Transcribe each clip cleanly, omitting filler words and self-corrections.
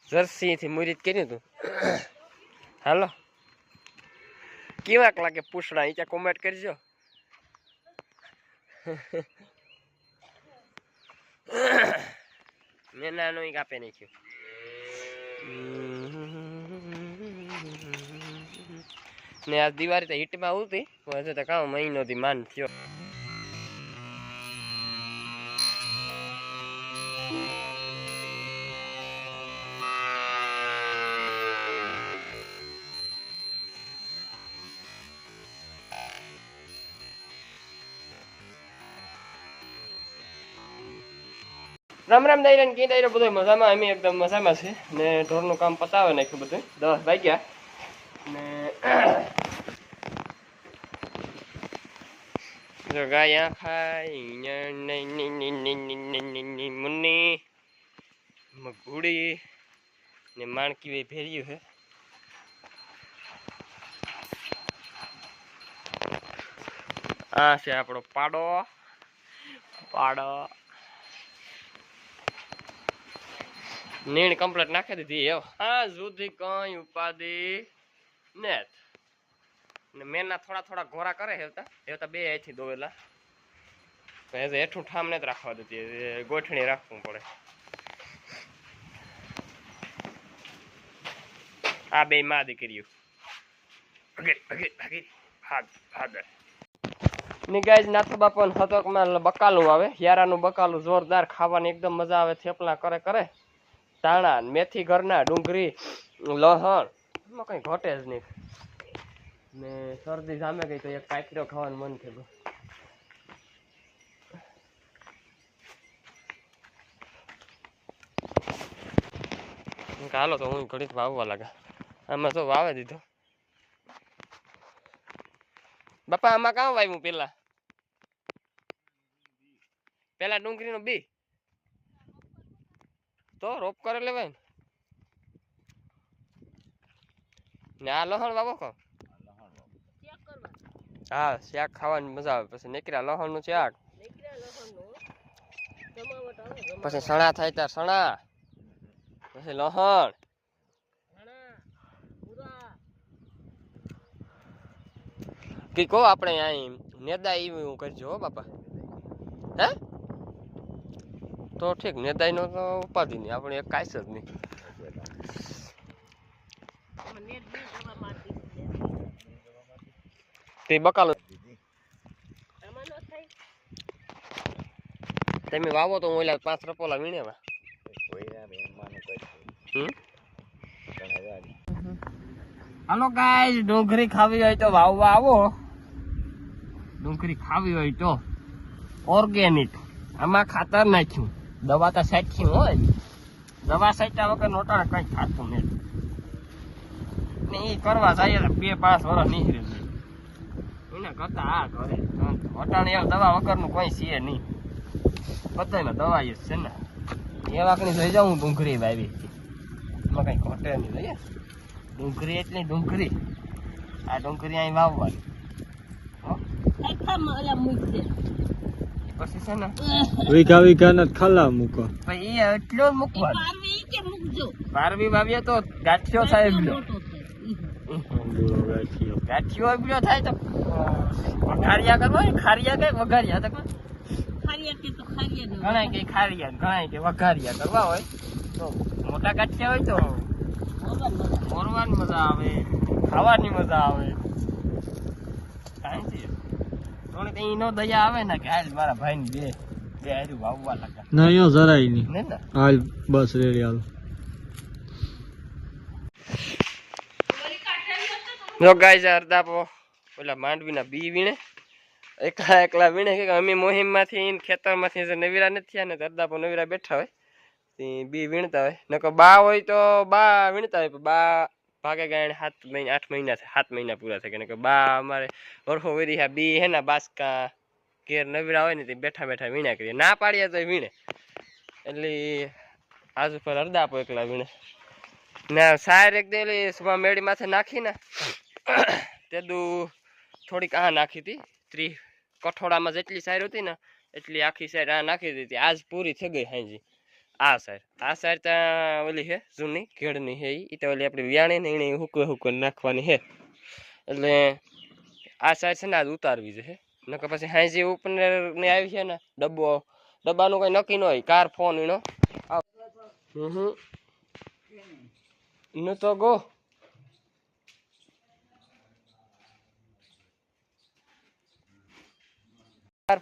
Jersey થી મુરીત કર્યું તું હાલો કેવાક લાગે પૂછડા ઈ ત્યાં કોમેન્ટ કરજો મેં નાનો ઈ કાપે નાખ્યું ને આ દિવાળી તો હિટમાં આવતી હજુ તો કામ મહિનો થી માન થયો રામ રામ દાયરા કી દાયરા બધો મજામાં અમે એકદમ મજામાં છે ને ઢોરનું કામ પતાવે નાખ્યું બધું 10 વાગ્યા ને જો ગાય ખાઈ મુન્ની મગુડી ને માણકી વે ભેર્યું છે આ છે આપણો પાડો નીણ કમ્પ્લીટ નાખી દીધી એવો હા સુધી કઈ ઉપાધિ ને મેના થોડા ઘોરા કરે હેવતા બે અહીંથી દોવેલા હેઠું ઠામ ને જ રાખવા દેતી ગોઠણી રાખવું પડે આ બે માં દીકરીઓ ની ગાય નાથો બાપા હતકમાં બકાલું આવે યારાનું બકાલું જોરદાર ખાવાની એકદમ મજા આવે થેપલા કરે તાણા મેથી ઘરના ડુંગળી લહણ એમાં કઈ ઘટે જ નહીં ને શરદી જામે ગઈ તો એક કાકરો ખાવાનું મન થયું હાલો તો હું ઘડીક વાવવા લાગા આમાં તો વાવે દીધો બાપા આમાં કામ વાવ્યું પેલા ડુંગળીનો બી તો રોપ કરે લેવાય ને આ લહણ વાવો કો હા શાક ખાવાની મજા આવે પછી નીકળ્યા લહણ નું શાક પછી સણા થાય ત્યારે સણા પછી લહણ કે કહો આપણે અહીં નેદા એવું કરજો હો બાપા હે તો ઠીક નેદાઈ નો તો ઉપાધિ નહીં આપણે એક કાંઈ જ નહીં તે બકાલો તમે વાવો તો હું ઓલા 5 રપોલા વીણેવા હાલો ગાઈસ ડુંગળી ખાવી હોય તો વાવવા આવો ડુંગળી ખાવી હોય તો ઓર્ગેનિક આમાં ખાતર નાખ્યું દવા તો સાચ્યું હોય દવા સાચ્યા વગર નોટા કઈ ખાતું નહીં ને એ કરવા જાય 2-5 વર્ષ નીકળે એના કરતા આ ઘરે વટાણે દવા વગરનું કોઈ છે નહીં બધામાં દવા જ છે ને એ વાકણી જોઈ જાઉં ડુંગળી વાવી એમાં કઈ ઘટે નહીં જોઈએ ડુંગળી એટલે ડુંગળી આ ડુંગળી અહીં વાવવાની પછી છે ને વીઘા ને ખાલા મૂકો ભાઈ એ એટલો મૂકવાનો પારવી વાવીએ તો ગાંઠિયો થાય ગાંઠિયો બીજો થાય તો વઘારિયા કરવા ખારિયા કઈ વઘારિયા તો ઘણા કઈ ખારિયા ઘણા કઈ વઘારિયા કરવા હોય તો મોટા ગાંઠિયા હોય તો મોરવાની મજા આવે ખાવાની મજા આવે કાંઈ થોડી કઈ નો દયા આવે ને કે હાલ મારા ભાઈ ની બે હારું વાવવા લાગા ના અહીંયા જરાય નહીં હાલ બસ રેડી હાલ જો ગાઈસ અર્ધાપો ઓલા માંડવીના બી વીણે એકલા વીણે કે અમે મોહિમમાંથી ખેતરમાંથી જે નવીરા નથી થયા ને અર્ધાપો નવીરા બેઠા હોય તે બી વીણતા હોય નકર બા હોય તો બા વીણતા હોય બા ભાગે ગાયણ 7 મહિના 8 મહિના 7 મહિના પૂરા થાય કે બા અમારે વરખો વેરી બી હે ને બાસકા કેર નવીરા હોય ને તે બેઠા વીણા કરીએ ના પાડીએ તો વીણે એટલે આજ ઉપર અર્ધાપો એકલા વીણે ના સાર એક દેલી સુમા મેડી માથે નાખી ને તેદું થોડીક આ નાખી હતી 30 કઠોળામાં જેટલી સાર હતી ને એટલી આખી સાર આ નાખી દીધી આજ પૂરી થઈ ગઈ હાજી આ સાઈડ ત્યાં ઓલી છે જૂની ઘેડની છે એ તો ઓલી આપણી વ્યાણી ને એને હુકવે નાખવાની છે એટલે આ સાઈડ છે ને આજ ઉતારવી છે નકર પછી હાઈ ઉપર ને આવી છે ને ડબ્બાનું કઈ નક્કી ન હોય કાર ફોન એનો ન તો ગો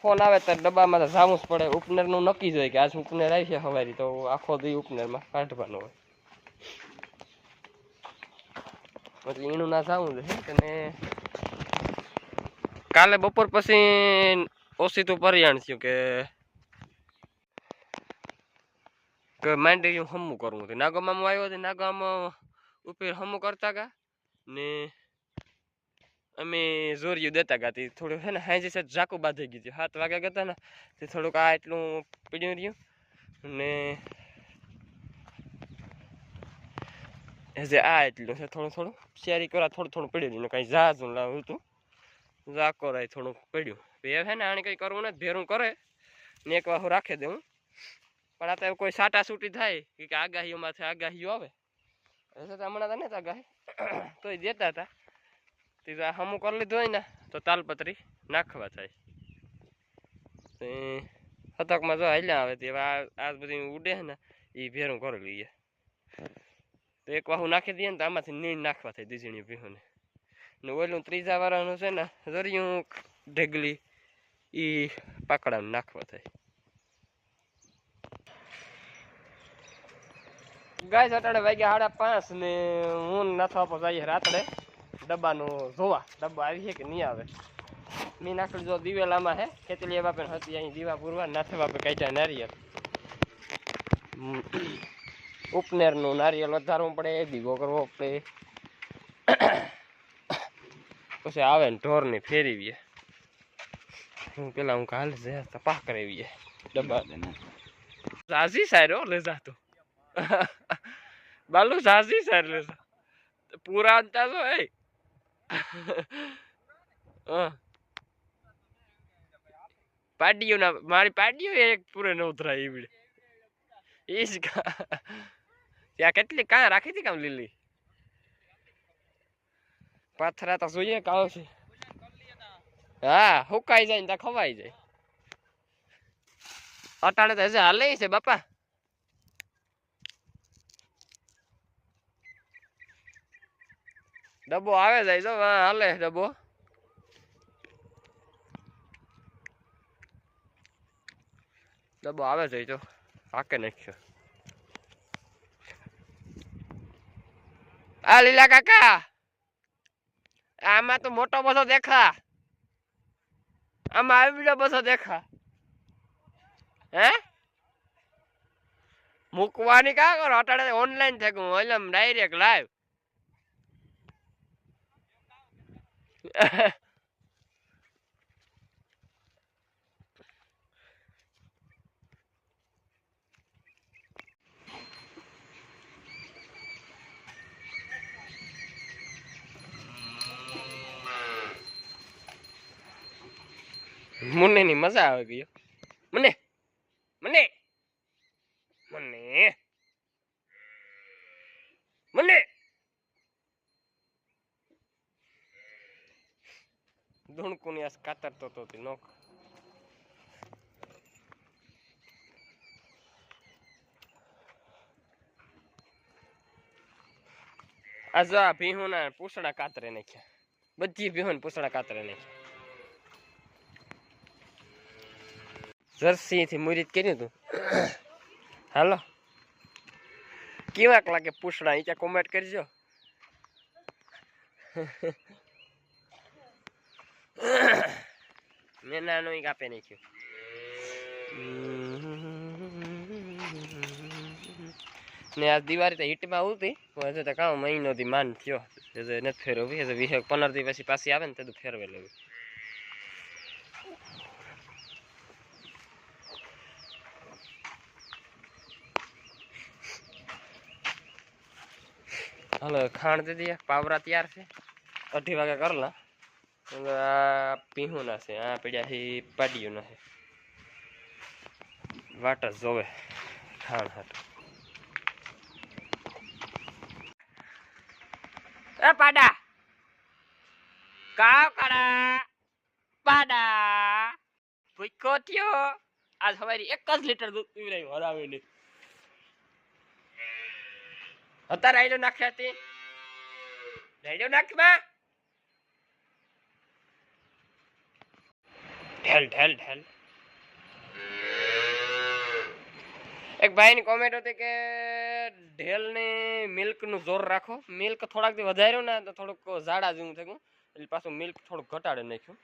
ફોન આવે તો ડબ્બામાં તો જાવું જ પડે ઉપનેર નું નક્કી જ હોય કે આજ ઉપનેર આવી છે સવારી તો આખો દી ઉપનેરમાં કાઢવાનું હોય એટલે એનું ના જાવું છે અને કાલે બપોર પછી ઓછી તો પરિયાણ થયું કે માંડી હમું કરવું હતું નાગામાં આવ્યો હતો નાગામાં ઉપર હમું કરતા ગયા ને અમે જોરિયું દેતા ગયા તે થોડું છે ને હાજી સાહેબ ઝાકું બાંધી ગયું 7 વાગ્યા ગયા ને તે થોડુંક આ એટલું પીડ્યું રહ્યું ને હજે આ એટલું છે થોડું શેરી કરવા થોડું પડ્યું રહ્યું કાંઈ જાજું લાવું હતું ઝાકો રાય થોડુંક પડ્યું એ છે ને આને કંઈ કરવું નથી ભેરું કરે ને એક વાર રાખી દઉં પણ આ તો કોઈ સાટા છૂટી થાય કે આગાહીઓમાંથી આગાહીઓ આવે હમણાં તો નથી આગાહી તોય દેતા હતા તે હમું કરી લીધું હોય ને તો તાલપત્રી નાખવા થાય હતકમાં જો હાલ્યા આવે તે આ બધી ઉડે ને એ ભેરું કરી લઈએ તો એક વાહુ નાખી દઈએ ને તો આમાંથી નીણ નાખવા થાય દીજણી ભીહોને ને ઓલું ત્રીજા વાળાનું છે ને જરિયું ઢેગલી એ પાકડાને નાખવા થાય ગાય અટાડે વાગ્યા 5:30 ને હું નાથો આપો જઈએ રાત્રે ડબ્બાનું જોવા ડબ્બો આવી છે કે નહીં આવે મેં નાખેલું જો દિવેલામાં હે ખેતલી બાપે હતી અહીં દીવા પૂરવા નાથે બાપે કાઢ્યા નારિયેલ ઉપનેરનું નારિયેલ વધારવું પડે દીવો કરવો પડે પછી આવે ને ઢોરને ફેરવીએ હું પેલા હું કાલે છે તપાસ કરાવીએ ડબ્બા ઝાઝી સારો લે જાતો બાલુ ઝાઝી સાર લે પૂરા અંતા તો એ પાડીઓ ના મારી પાડીઓ એક પૂરે ન ઉતરાય એવડે ઈજ ત્યાં કેટલી કાં રાખી હતી કામ લીલી પાથરા તો જોઈએ કાં છે હા હુકાઈ જાય ને ત્યાં ખવાઈ જાય અટાણે તો હજે હાલે છે બાપા ડબ્બો આવે જાય જો હાલે ડબ્બો આવે જાય તો હાકે નાખ્યો આ લીલા કાકા આમાં તો મોટો બસો દેખા આમાં આવી બસો દેખા હે મૂકવાની કા કરો અટાડે ઓનલાઈન થઈ ગયું ઓલમ ડાયરેક્ટ લાઈવ મુન્ને ની મજા આવી ગયો મને મને મને મને ધૂણકુની આસ કાતરતો તો નોખ આ જો આ ભીહું ના પૂછડા કાતરે નાખ્યા બધી ભીહું પૂછડા કાતરે નાખ્યા જર્સી થી મુરીત કર્યું તું હાલો કેવાક લાગે પૂછડા એ કોમેન્ટ કરજો મેં નાનો કાપે નાખ્યો ને આ દિવાળી તો હીટમાં આવતી હજુ તો કામ મહિનોથી માન થયો નથી ફેરવી હજુ 15 દી પછી પાછી આવે ને તો ફેરવે લેવું હાલો ખાણ દે દે પાવરા તૈયાર છે 2:30 વાગે કરલા આ પીહું ના છે આ પડ્યા છે પાડીયું ના છે વાટર જોવે ઠાણ હાટું. એ પાડા કાવ કાડા પાડા ભૂકો થયો. આજ સવારે 1 જ લીટર દૂધ પીવરાયું હરાવીને. અત્યારે રાયડો નાખ્યા હતી. રાયડો નાખમાં ઢેલ ઢેલ ઢેલ. એક ભાઈની કોમેન્ટ હતી કે ઢેલની મિલ્કનું જોર રાખો. મિલ્ક થોડાક દી વધાર્યો ને તો થોડુંક ઝાડા જેવું થયું એટલે પાછું મિલ્ક થોડુંક ઘટાડી નાખ્યું.